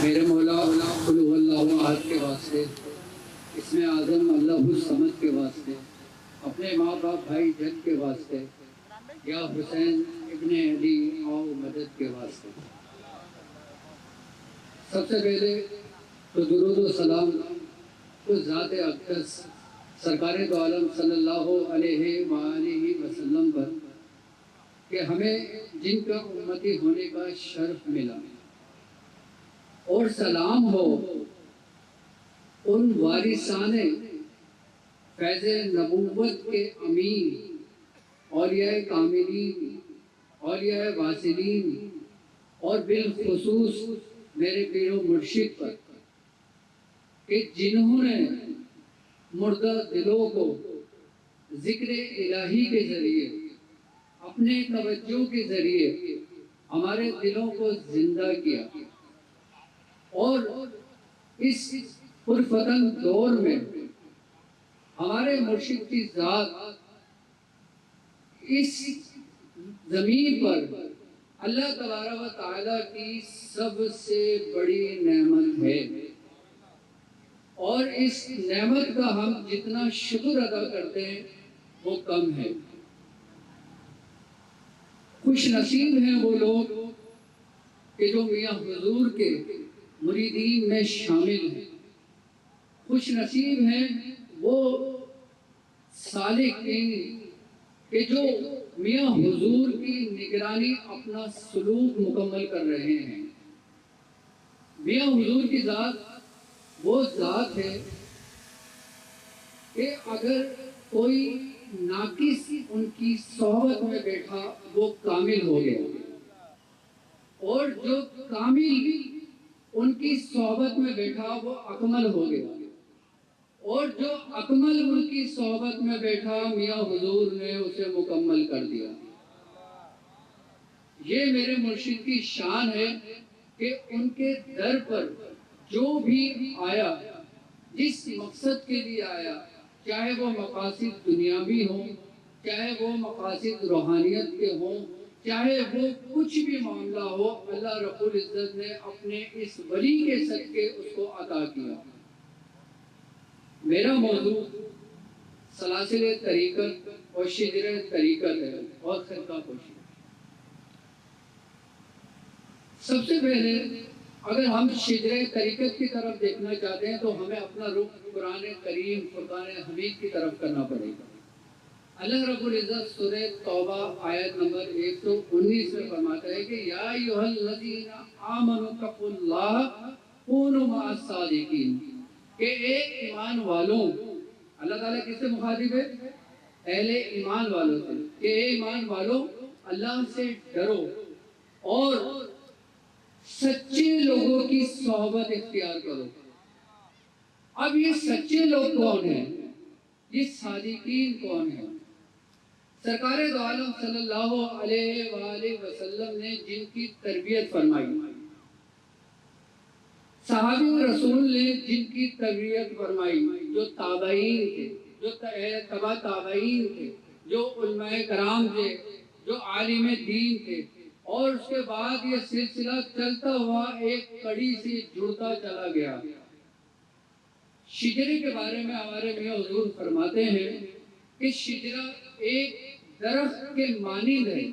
میرے مولا قل هو اللہ احد کے واسطے، اسم اعظم اللہ الصمد کے واسطے، اپنے ماں باپ بھائی جد کے واسطے، یا حسین ابن علی آؤ مدد کے واسطے۔ سب سے پہلے تو درود و سلام اس ذات اقدس سرکار دو عالم صلی اللہ علیہ وآلہ وسلم پر کہ ہمیں جن کا امتی ہونے کا شرف ملا، اور سلام ہو ان وارثان فیض نبوت کے امین اولیاء کاملین، اولیاء واصلین، اور بالخصوص میرے پیر و مرشد پر کہ جنہوں نے مردہ دلوں کو ذکر الہی کے ذریعے، اپنے توجہ کے ذریعے ہمارے دلوں کو زندہ کیا، اور اس پرفتن دور میں ہمارے مرشد کی ذات اس زمین پر اللہ تبارک و تعالیٰ کی سب سے بڑی نعمت ہے، اور اس نعمت کا ہم جتنا شکر ادا کرتے ہیں وہ کم ہے۔ خوش نصیب ہیں وہ لوگ کہ جو میاں حضور کے مریدین میں شامل ہیں، خوش نصیب ہیں وہ سالکین کہ جو میاں حضور کی نگرانی اپنا سلوک مکمل کر رہے ہیں۔ میاں حضور کی ذات وہ ذات ہے کہ اگر کوئی ناقص ان کی صحبت میں بیٹھا وہ کامل ہو گیا، اور جو کامل ان کی صحبت میں بیٹھا وہ اکمل ہو گیا، اور جو اکمل ان کی صحبت میں بیٹھا میاں حضور نے اسے مکمل کر دیا۔ یہ میرے مرشد کی شان ہے کہ ان کے در پر جو بھی آیا، جس مقصد کے لیے آیا، چاہے وہ مقاصد دنیاوی ہوں، چاہے وہ مقاصد روحانیت کے ہوں، چاہے وہ کچھ بھی معاملہ ہو، اللہ رب العزت نے اپنے اس ولی کے صدقے اس کو عطا کیا۔ میرا موضوع سلاسل طریقت اور شجر طریقت ہے اور خرقہ کشی۔ سب سے پہلے اگر ہم شجر طریقت کی طرف دیکھنا چاہتے ہیں تو ہمیں اپنا رخ قرآن کریم فرقان حمید کی طرف کرنا پڑے گا۔ اللہ رب العزت سورہ توبہ آیت نمبر 119 میں فرماتا ہے کہ یا ایھا الذین آمنوا اتقوا اللہ کونوا مع الصادقین، کہ اے ایمان والوں، اللہ تعالیٰ کس سے مخاطب ہے؟ اہل ایمان والوں سے، کہ اے ایمان والوں اللہ سے ڈرو اور سچے لوگوں کی صحبت اختیار کرو۔ اب یہ سچے لوگ کون ہیں؟ یہ صادقین کون ہیں؟ سرکار دو عالم صلی اللہ علیہ وآلہ وسلم نے جن کی تربیت فرمائی، صحابی رسول نے جن کی تربیت فرمائی، جو تابعین تھے، جو تبع تابعین تھے، جو علماء کرام تھے، جو عالم دین تھے، اور اس کے بعد یہ سلسلہ چلتا ہوا ایک کڑی سے جڑتا چلا گیا۔ شجرے کے بارے میں ہمارے میاں حضور فرماتے ہیں کہ شجرہ ایک درخت کے مانند ہے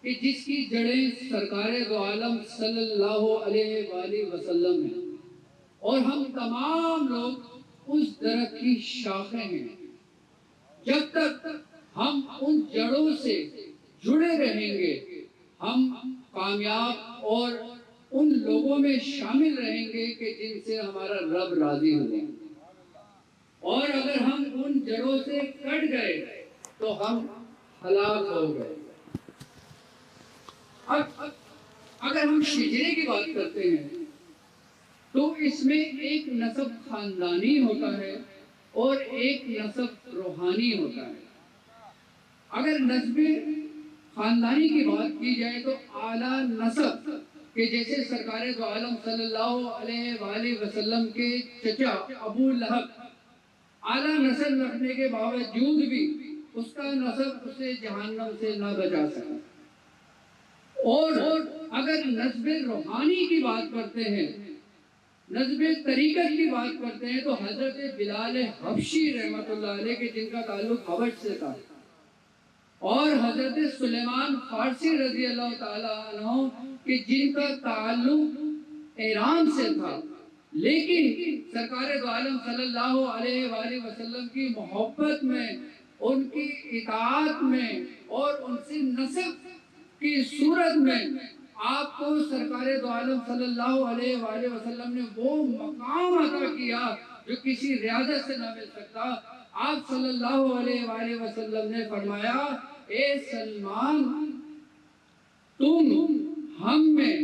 کہ جس کی جڑیں سرکار دو عالم صلی اللہ علیہ وآلہ وسلم ہیں، اور ہم تمام لوگ اس درخت کی شاخیں ہیں۔ جب تک ہم ان جڑوں سے جڑے رہیں گے ہم کامیاب اور ان لوگوں میں شامل رہیں گے کہ جن سے ہمارا رب راضی ہو۔ اور اگر ہم ان جڑوں سے کٹ گئے تو ہم ہلاک ہو گئے۔ اب اگر ہم شجرے کی بات کرتے ہیں تو اس میں ایک نسب خاندانی ہوتا ہے اور ایک نسب روحانی ہوتا ہے۔ اگر نسب خاندانی کی بات کی جائے تو اعلیٰ نسب کہ جیسے سرکار دو عالم صلی اللہ علیہ وآلہ وسلم کے چچا ابو لہب اعلیٰ نسل رکھنے کے باوجود بھی اس کا نسب اسے جہنم سے نہ بچا سکا، اور اگر نظم روحانی کی بات کرتے ہیں، نظم طریقت کی بات کرتے ہیں، تو حضرت بلال حبشی رحمۃ اللہ علیہ کے جن کا تعلق حبش سے تھا، اور حضرت سلیمان فارسی رضی اللہ تعالیٰ عنہ کہ جن کا تعلق ایران سے تھا، لیکن سرکار دو عالم صلی اللہ علیہ وآلہ وسلم کی محبت میں، ان کی اطاعت میں اور ان سے نسب کی صورت میں آپ کو سرکار دو عالم صلی اللہ علیہ وآلہ وسلم نے وہ مقام عطا کیا جو کسی ریاضت سے نہ مل سکتا۔ آپ صلی اللہ علیہ وآلہ وسلم نے فرمایا، اے سلمان، تم ہم میں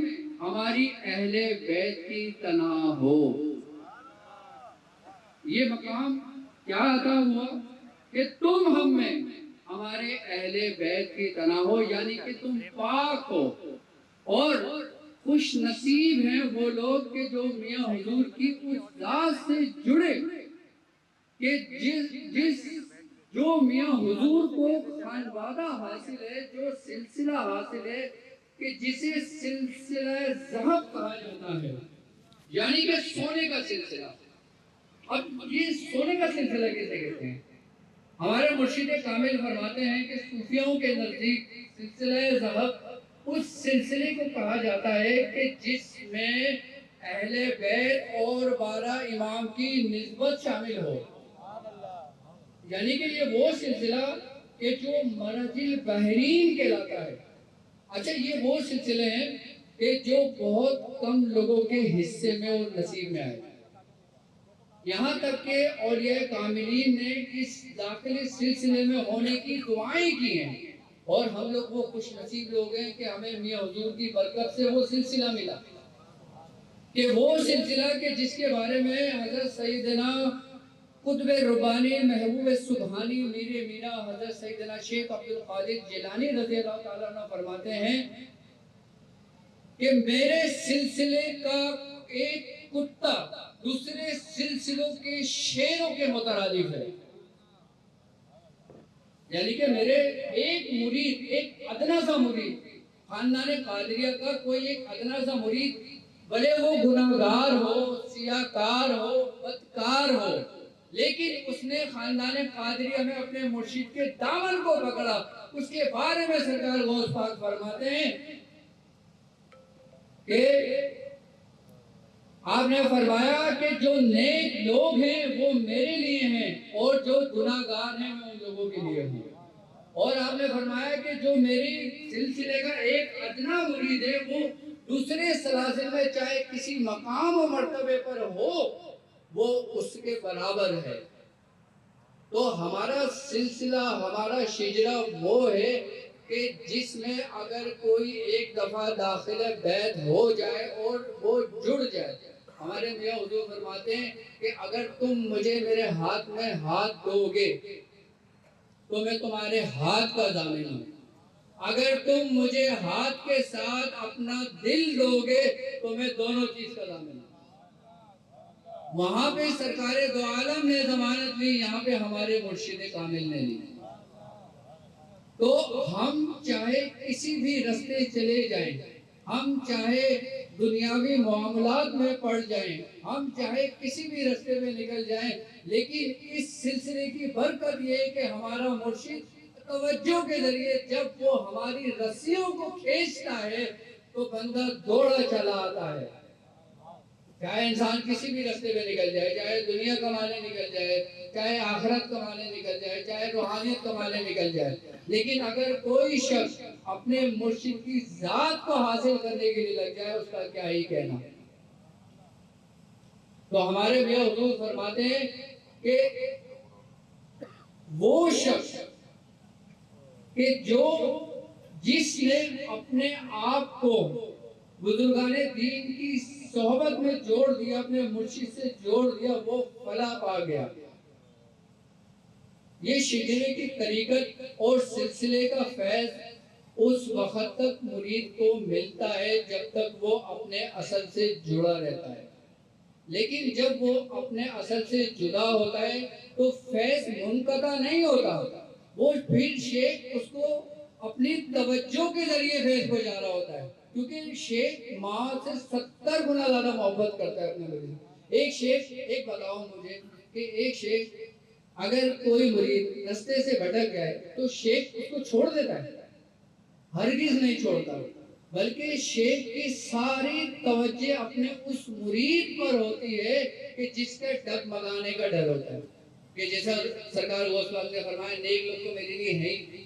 ہماری اہل بیت کی طرح ہو۔ یہ مقام کیا عطا ہوا کہ تم ہم میں ہمارے اہل بیت کی طرح ہو، یعنی کہ تم پاک ہو، اور خوش نصیب ہیں وہ لوگ کہ جو میاں حضور کی اس ذات سے جڑے کہ جو میاں حضور کو خانوادہ حاصل ہے، جو سلسلہ حاصل ہے کہ جسے سلسلہ ذہب کہا جاتا ہے، یعنی کہ سونے کا سلسلہ۔ اب یہ سونے کا سلسلہ کیسے کہتے ہیں؟ ہمارے مرشد کامل فرماتے ہیں کہ صوفیوں کے نزدیک سلسلہ ذہب اس سلسلے کو کہا جاتا ہے کہ جس میں اہل بیت اور 12 امام کی نسبت شامل ہو، یعنی کہ یہ وہ سلسلہ کہ جو مرج البحرین کہلاتا ہے۔ اچھا، یہ وہ سلسلے ہیں کہ جو بہت کم لوگوں کے حصے میں اور نصیب میں آئے، یہاں تک کہ اولیاء کاملین نے اس داخلی سلسلے میں ہونے کی دعائیں کی ہیں، اور ہم لوگ وہ خوش نصیب لوگ ہیں کہ ہمیں میاں حضور کی برکت سے وہ سلسلہ ملا، کہ وہ سلسلہ کہ جس کے بارے میں حضرت سیدنا قطب ربانی محبوب سبحانی میر میرا حضرت سیدنا شیخ عبدالقادر جیلانی رضی اللہ تعالیٰ عنہ فرماتے ہیں کہ میرے سلسلے کا ایک کتا دوسرے سلسلوں کے شیروں کے مترادف ہے، یعنی کہ میرے ایک مرید، ایک ادنا سا مرید، خاندان قادریہ کا کوئی ایک ادنا سا مرید، بھلے وہ گناہگار ہو، سیاہکار ہو، بدکار ہو، لیکن اس نے خاندان قادریہ میں اپنے مرشد کے دامن کو پکڑا، اس کے بارے میں سرکار غوث پاک فرماتے ہیں کہ آپ نے فرمایا کہ جو نیک لوگ ہیں وہ میرے لیے ہیں، اور جو گناہگار ہیں وہ ان لوگوں کے لیے ہیں۔ اور آپ نے فرمایا کہ جو میری سلسلے کا ایک ادنا مرید ہے وہ دوسرے سلاسل میں چاہے کسی مقام و مرتبے پر ہو، وہ اس کے برابر ہے۔ تو ہمارا سلسلہ، ہمارا شجرہ وہ ہے کہ جس میں اگر کوئی ایک دفعہ داخل بیت ہو جائے اور وہ جڑ جائے، ہمارے میاں حضور فرماتے ہیں کہ اگر تم مجھے میرے ہاتھ میں ہاتھ دو گے تو میں تمہارے ہاتھ کا ضامن ہوں، اگر تم مجھے ہاتھ کے ساتھ اپنا دل دو گے تو میں دونوں چیز کا ضامن ہوں۔ وہاں پہ سرکار دو عالم نے ضمانت لی، یہاں پہ ہمارے مرشد کامل نے لی۔ تو ہم چاہے کسی بھی رستے چلے جائیں، ہم چاہے دنیاوی معاملات میں پڑ جائیں، ہم چاہے کسی بھی رستے میں نکل جائیں، لیکن اس سلسلے کی برکت یہ ہے کہ ہمارا مرشد توجہ کے ذریعے جب وہ ہماری رسیوں کو کھینچتا ہے تو بندہ دوڑا چلا آتا ہے۔ چاہے انسان کسی بھی رستے میں نکل جائے، چاہے دنیا کمانے نکل جائے، چاہے آخرت کمانے نکل جائے، چاہے روحانیت کمانے نکل جائے، لیکن اگر کوئی شخص اپنے مرشد کی ذات کو حاصل کرنے کے لیے لگ جائے اس کا کیا ہی کہنا۔ تو ہمارے میاں حضور فرماتے ہیں کہ وہ شخص کہ جس نے اپنے آپ کو بزرگان دین کی صحبت میں جوڑ دیا، اپنے مرشد سے جوڑ دیا، وہ فلاح پا گیا۔ یہ شجرے کی طریقت اور سلسلے کا فیض اس وقت تک مرید کو ملتا ہے جب تک وہ اپنے اصل سے جڑا رہتا ہے، لیکن جب وہ اپنے اصل سے جدا ہوتا ہے تو فیض منقطع نہیں ہوتا، وہ پھر شیخ اس کو اپنی توجہ کے ذریعے فیض پہنچا رہا ہوتا ہے۔ کیونکہ شیخ ماں سے 70 گنا زیادہ محبت کرتا ہے اپنے مرید۔ ایک شیخ، ایک بتاؤ مجھے کہ ایک شیخ اگر کوئی مرید رستے سے بھٹک جائے تو شیخ اس کو چھوڑ دیتا ہے؟ ہرگز نہیں چھوڑتا، بلکہ شیخ کی ساری توجہ اپنے اس مرید پر ہوتی ہے کہ جس کے ڈگمگانے کا ڈر ہوتا ہے، کہ جیسا سرکار غوث پاک نے فرمایا نیک لوگ تو میرے لیے ہیں ہی،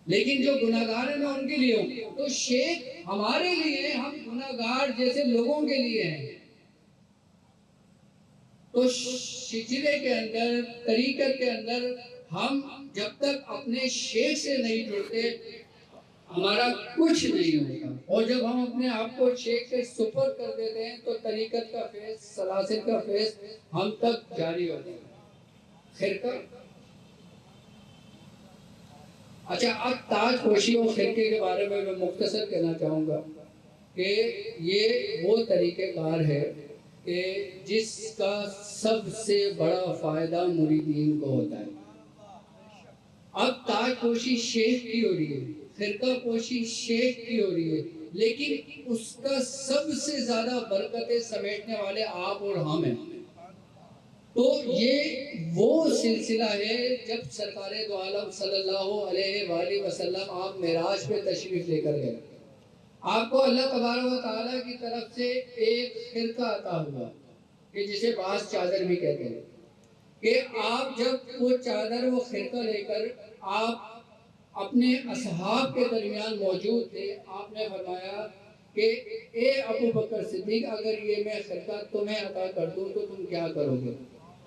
لیکن جو گناہگار ہیں میں ان کے لیے ہوں۔ تو شیخ ہمارے لیے، ہم گناہگار جیسے لوگوں کے لیے ہیں۔ تو شجرے کے اندر، طریقت کے اندر ہم جب تک اپنے شیخ سے نہیں جڑتے ہمارا کچھ نہیں ہوتا، اور جب ہم اپنے آپ کو شیخ کے سپرد کر دیتے ہیں تو طریقت کا فیض، سلاسل کا فیض ہم تک جاری ہوتا ہے۔ خرقہ، اچھا اب تاج پوشی اور خرقے کے بارے میں مختصر کہنا چاہوں گا کہ یہ وہ طریقہ کار ہے کہ جس کا سب سے بڑا فائدہ مریدین کو ہوتا ہے۔ اب تاج پوشی شیخ کی ہو رہی ہے، خرقہ پوشی شیخ کی ہو رہی ہے، لیکن اس کا سب سے زیادہ برکتیں سمیٹنے والے آپ اور ہم ہیں۔ تو یہ وہ سلسلہ ہے جب سرکار دو عالم صلی اللہ علیہ وآلہ وسلم آپ معراج پہ تشریف لے کر گئے، آپ کو اللہ تبارک و تعالیٰ کی طرف سے ایک خرقہ عطا ہوا کہ جسے باز چادر بھی کہتے ہیں، کہ آپ جب وہ چادر، وہ خرقہ لے کر آپ اپنے اصحاب کے درمیان موجود تھے، آپ نے فرمایا کہ اے ابو بکر صدیق اگر یہ میں خرقہ تمہیں عطا کر دوں تو تم کیا کرو گے؟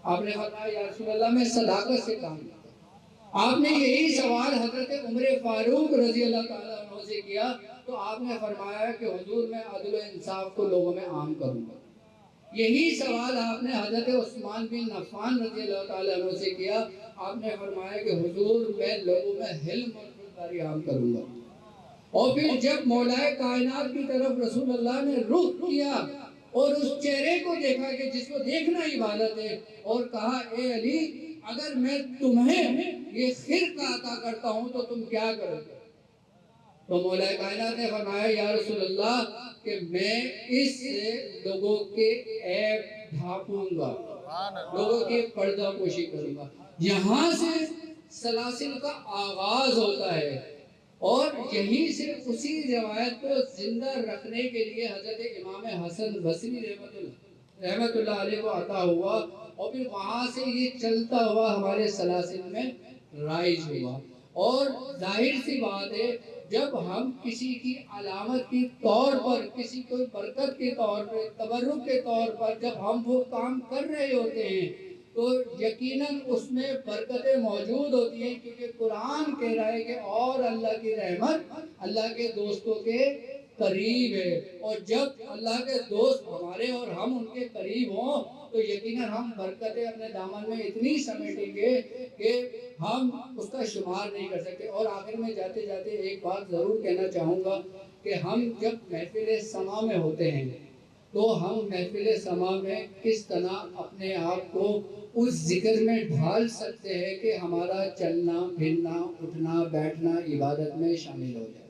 آپ نے فرمایا یا رسول اللہ میں صداقت سے کام کرتا ہوں۔ آپ نے یہی سوال حضرت عمر فاروق رضی اللہ تعالیٰ عنہ سے کیا تو آپ نے فرمایا کہ حضور میں عدل و انصاف کو لوگوں میں عام کروں گا۔ یہی سوال آپ نے حضرت عثمان بن عفان رضی اللہ تعالیٰ عنہ سے کیا، آپ نے فرمایا کہ حضور میں لوگوں میں حلم اور خودداری عام کروں گا۔ اور پھر جب مولا کائنات کی طرف رسول اللہ نے رخ کیا اور اس چہرے کو دیکھا کہ جس کو دیکھنا عبادت ہے، اور کہا اے علی اگر میں تمہیں یہ خرقہ عطا کرتا ہوں تو تم کیا کرو گے؟ تو مولا کائنات نے فرمایا یا رسول اللہ کہ میں اس سے لوگوں کے عیب ڈھانپوں گا، لوگوں کے پردہ پوشی کروں گا۔ یہاں سے سلاسل کا آغاز ہوتا ہے، اور یہیں سے اسی روایت کو زندہ رکھنے کے لیے حضرت امام حسن بصری رحمت اللہ علیہ کو عطا ہوا، اور پھر وہاں سے یہ چلتا ہوا ہمارے سلاسل میں رائج ہوا۔ اور ظاہر سی بات ہے جب ہم کسی کی علامت کی طور پر، کسی کوئی برکت کے طور پر، تبرک کے طور پر جب ہم وہ کام کر رہے ہوتے ہیں تو یقیناً اس میں برکتیں موجود ہوتی ہیں، کیونکہ قرآن کہہ رہا ہے کہ اور اللہ کی رحمت اللہ کے دوستوں کے قریب ہے، اور جب اللہ کے دوست ہمارے اور ہم ان کے قریب ہوں تو یقیناً ہم برکتیں اپنے دامن میں اتنی سمیٹیں گے کہ ہم اس کا شمار نہیں کر سکتے۔ اور آخر میں جاتے جاتے ایک بات ضرور کہنا چاہوں گا کہ ہم جب محفل سما میں ہوتے ہیں تو ہم محفل سما میں کس طرح اپنے آپ کو اس ذکر میں ڈھال سکتے ہیں کہ ہمارا چلنا پھرنا اٹھنا بیٹھنا عبادت میں شامل ہو جائے۔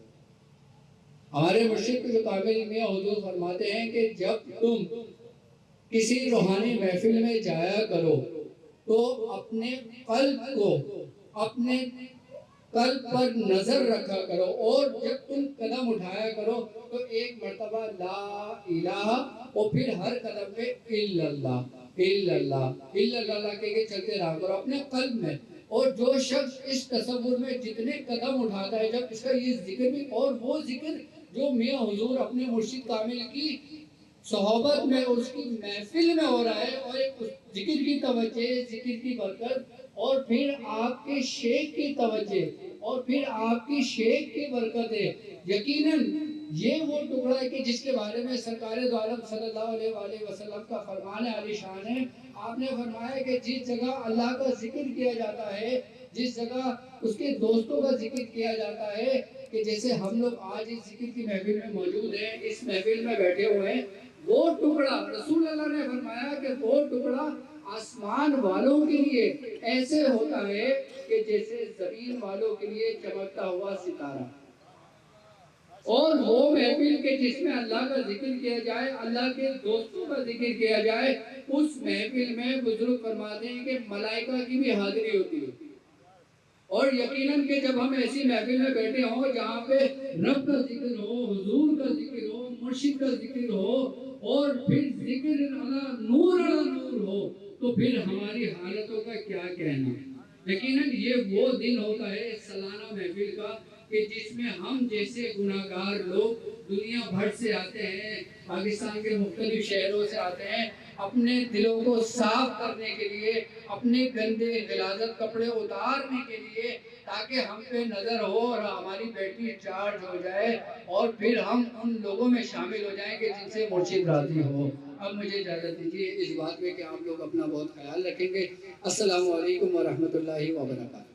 ہمارے مرشد جو کامل میاں حضور فرماتے ہیں کہ جب تم کسی روحانی محفل میں جایا کرو تو اپنے قلب کو، اپنے قلب پر نظر رکھا کرو، اور جب تم قدم اٹھایا کرو تو ایک مرتبہ لا الہ اور پھر ہر قدم پہ الا اللہ الا اللہ الا اللہ کہہ کے چلتے رہا کرو اپنے قلب میں۔ اور جو شخص اس تصور میں جتنے قدم اٹھاتا ہے، جب اس کا یہ ذکر بھی، اور وہ ذکر جو میاں حضور اپنے مرشد کامل کی صحبت میں اور اس کی محفل میں ہو رہا ہے، اور ایک ذکر کی توجہ، ذکر کی برکت، اور پھر آپ کے شیخ کی توجہ، اور پھر آپ کی شیخ کی برکت ہے، یقیناً یہ وہ ٹکڑا ہے کہ جس کے بارے میں سرکار دو عالم صلی اللہ علیہ وآلہ وسلم کا فرمان عالی شان ہے۔ آپ نے فرمایا کہ جس جگہ اللہ کا ذکر کیا جاتا ہے، جس جگہ اس کے دوستوں کا ذکر کیا جاتا ہے، کہ جیسے ہم لوگ آج اس ذکر کی محفل میں موجود ہیں، اس محفل میں بیٹھے ہوئے ہیں، وہ ٹکڑا رسول اللہ نے فرمایا کہ وہ ٹکڑا آسمان والوں کے لیے ایسے ہوتا ہے کہ جیسے زمین والوں کے لیے چمکتا ہوا ستارہ۔ اور وہ محفل کے جس میں اللہ کا ذکر کیا جائے، اللہ کے دوستوں کا ذکر کیا جائے، اس محفل میں بزرگ فرماتے ہیں کہ ملائکہ کی بھی حاضری ہوتی ہے۔ اور یقیناً کہ جب ہم ایسی محفل میں بیٹھے ہوں جہاں پہ رب کا ذکر ہو، حضور کا ذکر ہو، مرشد کا ذکر ہو، اور پھر ذکر اللہ نور ہو، تو پھر ہماری حالتوں کا کیا کہنا۔ یقیناً یہ وہ دن ہوتا ہے سالانہ محفل کا کہ جس میں ہم جیسے گناہگار لوگ دنیا بھر سے آتے ہیں، پاکستان کے مختلف شہروں سے آتے ہیں، اپنے دلوں کو صاف کرنے کے لیے، اپنے گندے غلاظت کپڑے اتارنے کے لیے، تاکہ ہم پہ نظر ہو اور ہماری بیٹری چارج ہو جائے اور پھر ہم ان لوگوں میں شامل ہو جائیں کہ جن سے مرشد راضی ہو۔ اب مجھے اجازت دیجیے اس بات میں کہ آپ لوگ اپنا بہت خیال رکھیں گے۔ السلام علیکم ورحمۃ اللہ وبرکاتہ۔